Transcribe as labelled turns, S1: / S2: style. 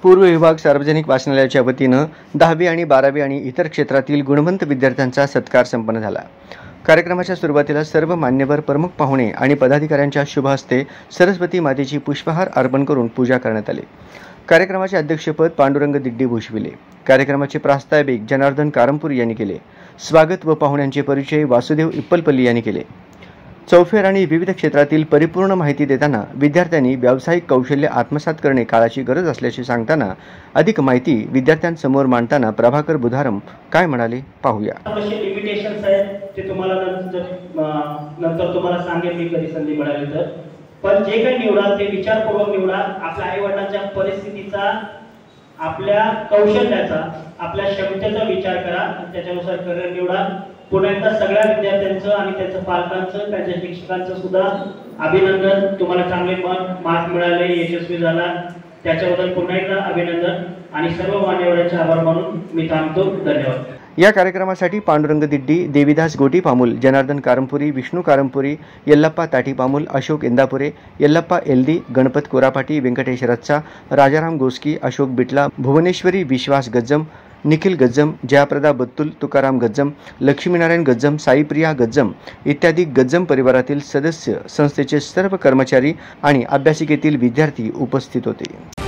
S1: पूर्व विभाग सार्वजनिक वाचनालयाच्या वतीनं 10वी आणि 12वी आणि इतर क्षेत्रातील गुणवंत विद्यार्थ्यांचा सत्कार संपन्न झाला। कार्यक्रमाच्या सुरुवातीला सर्व मान्यवर प्रमुख पाहुणे आणि पदाधिकाऱ्यांच्या शुभ हस्ते सरस्वती मातेची पुष्पहार अर्पण करून पूजा करण्यात आली। कार्यक्रमाचे अध्यक्षपद पांडुरंग दिड्डी भूषविले। कार्यक्रमाचे प्रास्ताविक जनार्दन कारंपुरी यांनी केले। स्वागत व पाहुण्यांचे परिचय वासुदेव इप्पलपल्ली यांनी केले। चौफेर आणि विविध क्षेत्रातील परिपूर्ण माहिती देताना विद्यार्थ्यांनी व्यावसायिक कौशल्य आत्मसात करणे काळाची गरज असल्याचे सांगताना अधिक माहिती विद्यार्थ्यांसमोर मांडताना प्रभाकर बुधारम काय म्हणाले पाहूया।
S2: लिमिटेशन्स आहेत ते तुम्हाला नंतर तुम्हाला सांगेन मी कधी संधी मिळाली तर, पण जे काही निवडाल ते विचारपूर्वक निवडा। आपल्या आईवडिलांच्या परिस्थितीचा, आपल्या कौशल्याचा, आपल्या क्षमतेचा विचार करा आणि त्याच्यानुसार करिअर निवडा। पुन्हा एकदा सगळ्या विद्यार्थ्यांचं आणि त्यांच्या पालकांचं, त्यांच्या शिक्षकांचं सुद्धा अभिनंदन। तुम्हाला चांगले मार्क मिळाले, यशस्वी झाला, त्याच्याबद्दल पुन्हा एकदा अभिनंदन आणि सर्व मान्यवरांचे आभार मानून मी थांबतो। धन्यवाद।
S1: या कार्यक्रमासाठी पांडुरंग दिड्डी, देवीदास गोटी पामुल, जनार्दन कारंपुरी, विष्णू कारंपुरी, यल्लप्पा ताटी पामुल, अशोक इंदापुरे, यल्लप्पा एल्दी, गणपत कोरापाटी, व्यंकटेश रच्चा, राजाराम गोस्की, अशोक बिटला, भुवनेश्वरी विश्वास गज्जम, निखिल गज्जम, जयाप्रदा बत्तुल, तुकाराम गज्जम, लक्ष्मीनारायण गज्जम, साईप्रिया गज्जम इत्यादी गज्जम परिवारातील सदस्य, संस्थेचे सर्व कर्मचारी आणि अभ्यासिकेतील विद्यार्थी उपस्थित होते।